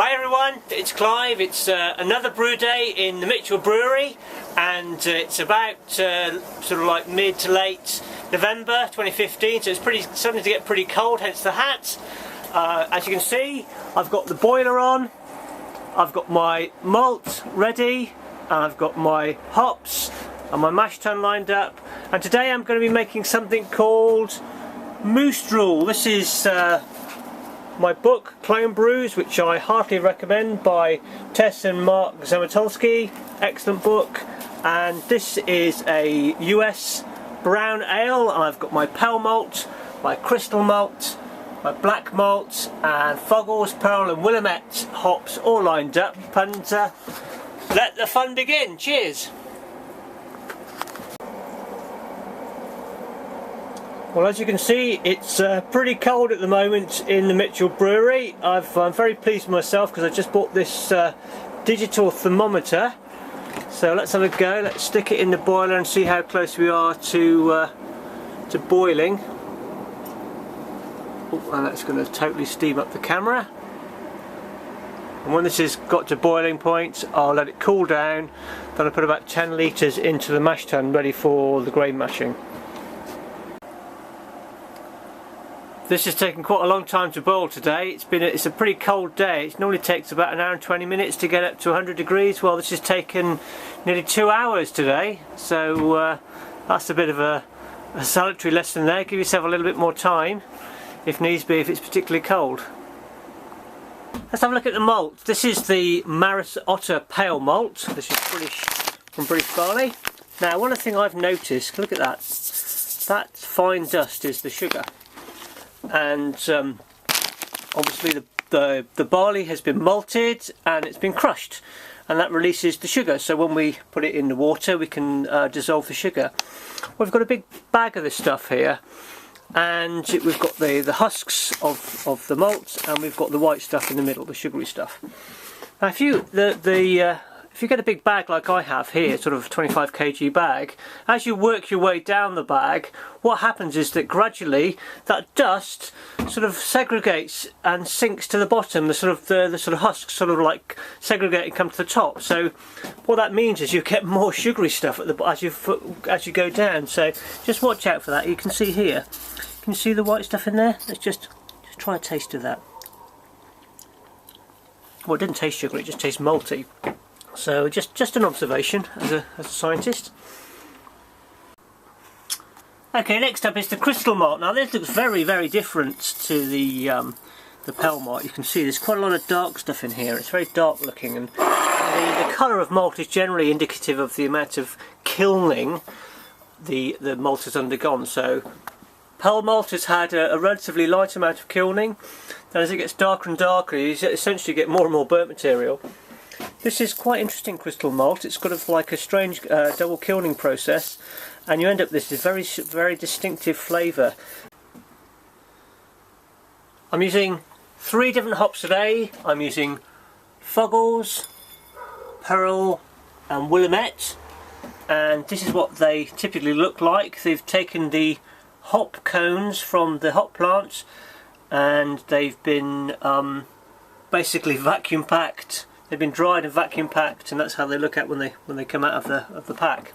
Hi everyone, it's Clive. It's another brew day in the Mitchell Brewery, and it's about sort of like mid to late November 2015, so it's starting to get pretty cold, hence the hat. As you can see, I've got the boiler on, I've got my malt ready, and I've got my hops and my mash tun lined up, and today I'm going to be making something called Moose Drool. This is my book, Clone Brews, which I heartily recommend, by Tess and Mark Szamatulski. Excellent book. And this is a US brown ale, and I've got my pale malt, my crystal malt, my black malt, and Fuggles, Pearl and Willamette hops all lined up. And let the fun begin. Cheers! Well, as you can see, it's pretty cold at the moment in the Mitchell Brewery. I'm very pleased with myself because I just bought this digital thermometer. So let's have a go. Let's stick it in the boiler and see how close we are to boiling. Oh, and that's going to totally steam up the camera. And when this has got to boiling point, I'll let it cool down. Then I'll put about 10 litres into the mash tun ready for the grain mashing. This has taken quite a long time to boil today. It's a pretty cold day. It normally takes about an hour and 20 minutes to get up to 100 degrees. Well, this has taken nearly 2 hours today. So that's a bit of a salutary lesson there. Give yourself a little bit more time, if needs be, if it's particularly cold. Let's have a look at the malt. This is the Maris Otter Pale Malt. This is from British Barley. Now, one thing I've noticed, look at that. That fine dust is the sugar. And obviously the barley has been malted and it's been crushed, and that releases the sugar. So when we put it in the water, we can dissolve the sugar. We've got a big bag of this stuff here, and we've got the husks of the malt, and we've got the white stuff in the middle, the sugary stuff. Now, if you get a big bag like I have here, sort of 25 kg bag, as you work your way down the bag, what happens is that gradually that dust sort of segregates and sinks to the bottom. The sort of husks sort of like segregate and come to the top. So what that means is you get more sugary stuff at as you go down. So just watch out for that. You can see here. Can you see the white stuff in there? Let's just try a taste of that. Well, it didn't taste sugary. It just tastes malty. So just an observation as a scientist. Okay, next up is the crystal malt. Now this looks very, very different to the pale malt. You can see there's quite a lot of dark stuff in here. It's very dark looking, and the colour of malt is generally indicative of the amount of kilning the malt has undergone. So pale malt has had a relatively light amount of kilning, and as it gets darker and darker, you essentially get more and more burnt material. This is quite interesting crystal malt. It's got like a strange double kilning process, and you end up with this very, very distinctive flavour. I'm using 3 different hops today. I'm using Fuggles, Pearl and Willamette, and this is what they typically look like. They've taken the hop cones from the hop plants, and they've been basically vacuum packed. They've been dried and vacuum packed, and that's how they look at when they come out of the pack.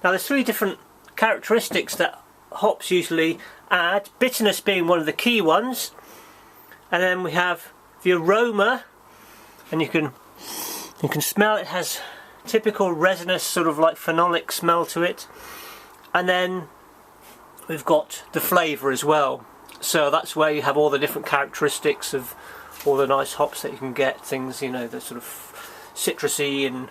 Now, there's 3 different characteristics that hops usually add, bitterness being one of the key ones, and then we have the aroma, and you can smell it has typical resinous sort of like phenolic smell to it, and then we've got the flavour as well. So that's where you have all the different characteristics of all the nice hops that you can get, things, you know, the sort of citrusy and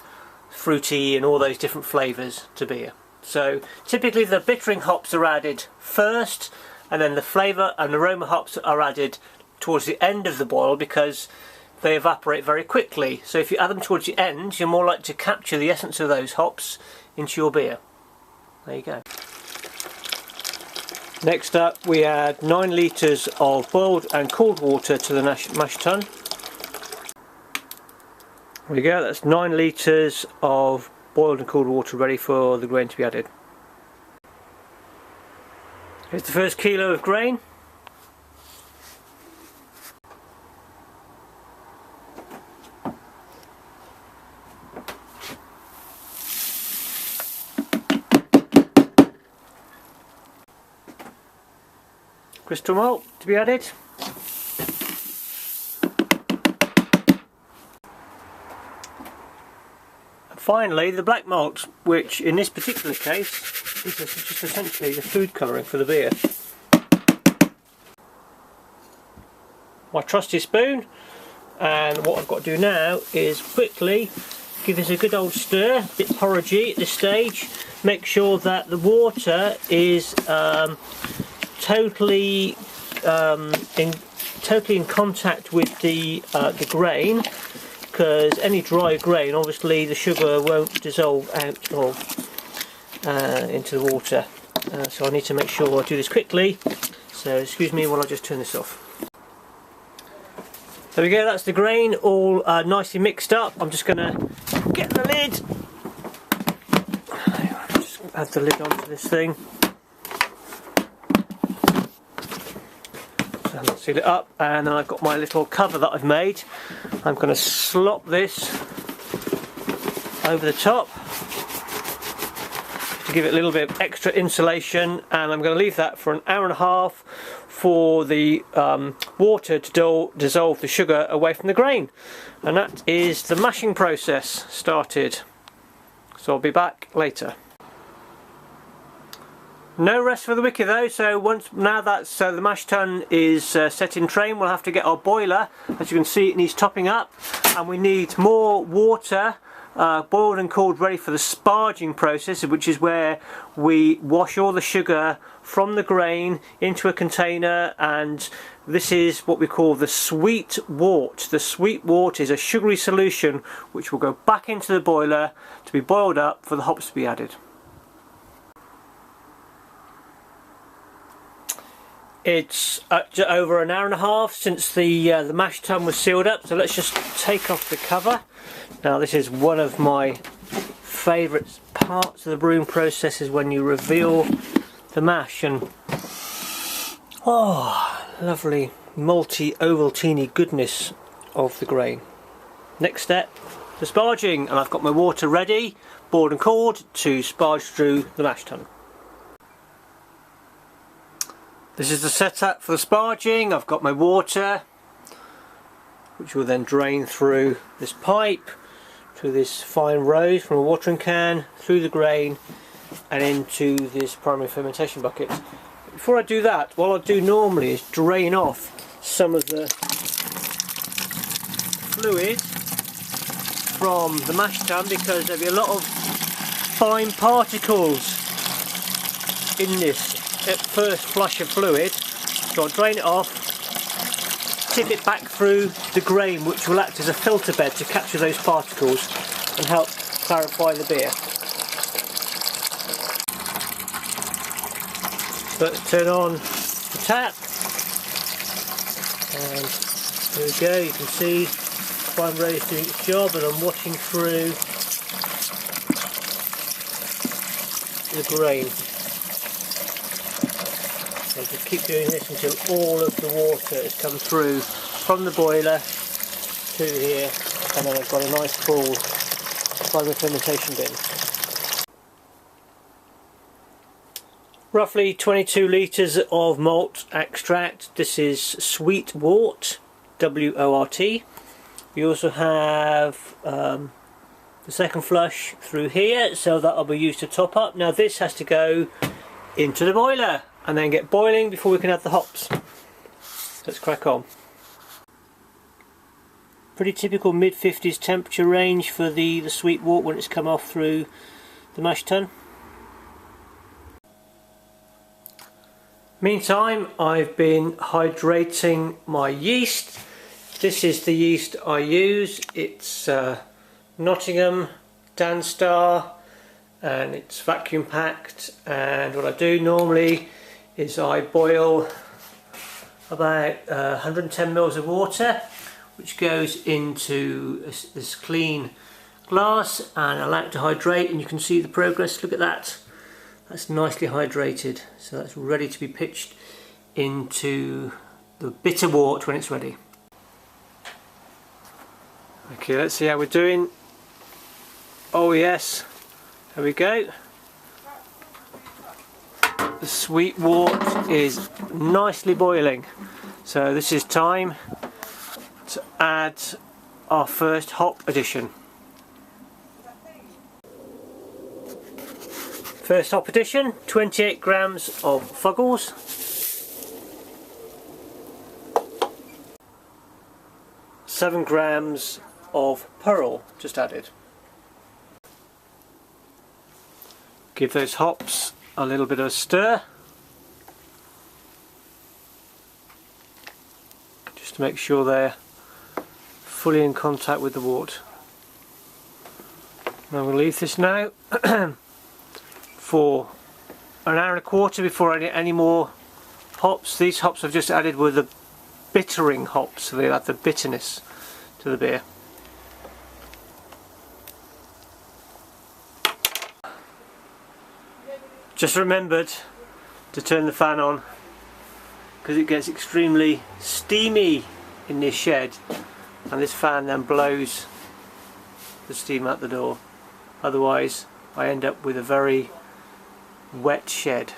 fruity and all those different flavours to beer. So typically the bittering hops are added first, and then the flavour and aroma hops are added towards the end of the boil because they evaporate very quickly. So if you add them towards the end, you're more likely to capture the essence of those hops into your beer. There you go. Next up, we add 9 litres of boiled and cooled water to the mash tun. There we go, that's 9 litres of boiled and cooled water ready for the grain to be added. Here's the first kilo of grain. crystal malt to be added. And finally the black malt, which in this particular case is just essentially the food colouring for the beer. My trusty spoon, and what I've got to do now is quickly give this a good old stir, a bit porridgey at this stage. Make sure that the water is totally in contact with the grain, because any dry grain, obviously the sugar won't dissolve out of into the water. So I need to make sure I do this quickly. So excuse me while I just turn this off. There we go, that's the grain all nicely mixed up. I'm just going to get the lid. Just add the lid onto this thing. And seal it up, and then I've got my little cover that I've made. I'm going to slop this over the top to give it a little bit of extra insulation, and I'm going to leave that for an hour and a half for the water to dissolve the sugar away from the grain, and that is the mashing process started. So I'll be back later. No rest for the wicked though, so now that the mash tun is set in train, we'll have to get our boiler. As you can see, it needs topping up, and we need more water boiled and cooled, ready for the sparging process, which is where we wash all the sugar from the grain into a container, and this is what we call the sweet wort. The sweet wort is a sugary solution which will go back into the boiler to be boiled up for the hops to be added. It's over an hour and a half since the mash tun was sealed up, so let's just take off the cover. Now this is one of my favourite parts of the brewing process, is when you reveal the mash, and oh, lovely malty Ovaltine goodness of the grain. Next step, the sparging, and I've got my water ready, boiled and cooled, to sparge through the mash tun. This is the setup for the sparging. I've got my water, which will then drain through this pipe, through this fine rose from a watering can, through the grain, and into this primary fermentation bucket. Before I do that, what I'll do normally is drain off some of the fluid from the mash tun, because there'll be a lot of fine particles in this at first flush of fluid. So I'll drain it off, tip it back through the grain, which will act as a filter bed to capture those particles and help clarify the beer. Let's turn on the tap, and there we go. You can see fine rose doing its job, and I'm washing through the grain. So just keep doing this until all of the water has come through from the boiler to here, and then I've got a nice full primary fermentation bin. Roughly 22 litres of malt extract. This is sweet wort, W-O-R-T. We also have the second flush through here, so that'll be used to top up. Now this has to go into the boiler and then get boiling before we can add the hops. Let's crack on. Pretty typical mid-50s temperature range for the sweet wort when it's come off through the mash tun. Meantime, I've been hydrating my yeast. This is the yeast I use. It's Nottingham Danstar, and it's vacuum packed, and what I do normally is I boil about 110 mils of water, which goes into this clean glass, and allow it to hydrate, and you can see the progress. Look at that. That's nicely hydrated, so that's ready to be pitched into the bitter wort when it's ready. Okay, let's see how we're doing. Oh yes, there we go. The sweet wort is nicely boiling. So this is time to add our first hop addition. First hop addition, 28 grams of Fuggles. Seven grams of Pearl just added. Give those hops a little bit of a stir, just to make sure they're fully in contact with the wort. I'm going to leave this now for an hour and a quarter before any more hops. These hops I've just added were the bittering hops, so they add the bitterness to the beer. Just remembered to turn the fan on because it gets extremely steamy in this shed, and this fan then blows the steam out the door. Otherwise I end up with a very wet shed.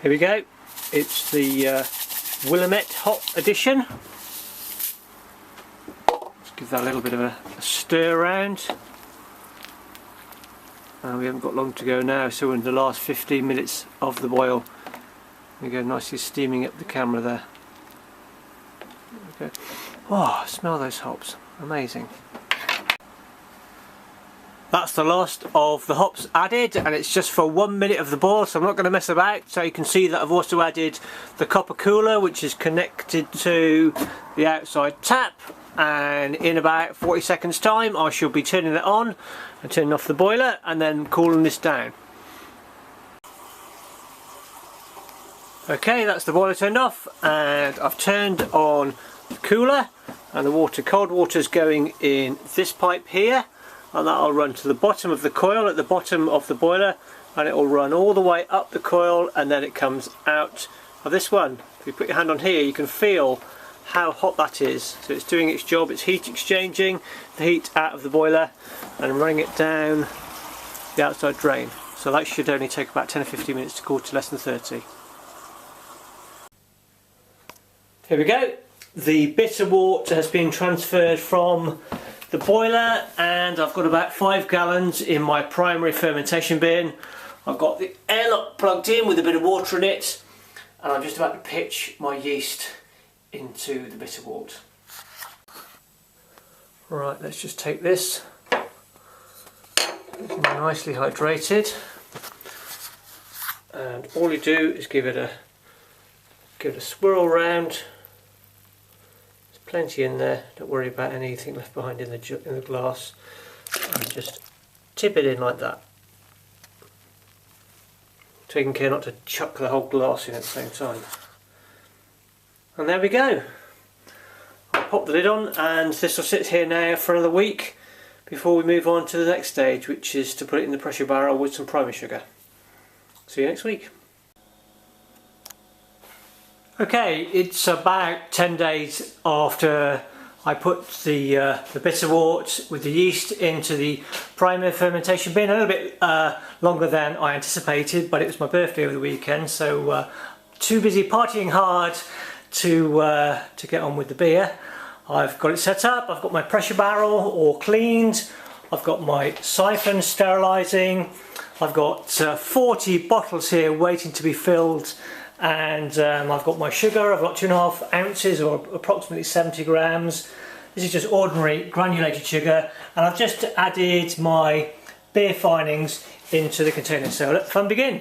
Here we go, it's the Willamette hop addition. Give that a little bit of a stir around. And we haven't got long to go now, so we're in the last 15 minutes of the boil. We go nicely steaming up the camera there. Okay. Oh, smell those hops, amazing. That's the last of the hops added, and it's just for 1 minute of the boil, so I'm not going to mess about. So you can see that I've also added the copper cooler, which is connected to the outside tap, and in about 40 seconds time I shall be turning it on and turning off the boiler and then cooling this down. Okay, that's the boiler turned off, and I've turned on the cooler, and the water, cold water, is going in this pipe here, and that'll run to the bottom of the coil at the bottom of the boiler, and it will run all the way up the coil, and then it comes out of this one. If you put your hand on here you can feel how hot that is. So it's doing its job, it's heat exchanging the heat out of the boiler and running it down the outside drain. So that should only take about 10 or 15 minutes to cool to less than 30. Here we go. The bitter wort has been transferred from the boiler, and I've got about 5 gallons in my primary fermentation bin. I've got the airlock plugged in with a bit of water in it, and I'm just about to pitch my yeast into the bitter wort. Right, let's just take this. It's nicely hydrated, and all you do is give it a swirl round. There's plenty in there. Don't worry about anything left behind in the glass. And just tip it in like that, taking care not to chuck the whole glass in at the same time. And there we go. I'll pop the lid on, and this will sit here now for another week before we move on to the next stage, which is to put it in the pressure barrel with some primer sugar. See you next week. Okay, it's about 10 days after I put the bitter wort with the yeast into the primer fermentation bin. A little bit longer than I anticipated, but it was my birthday over the weekend, so too busy partying hard to get on with the beer. I've got it set up, I've got my pressure barrel all cleaned, I've got my siphon sterilising, I've got 40 bottles here waiting to be filled, and I've got my sugar. I've got 2.5 ounces or approximately 70 grams. This is just ordinary granulated sugar, and I've just added my beer finings into the container. So let the fun begin.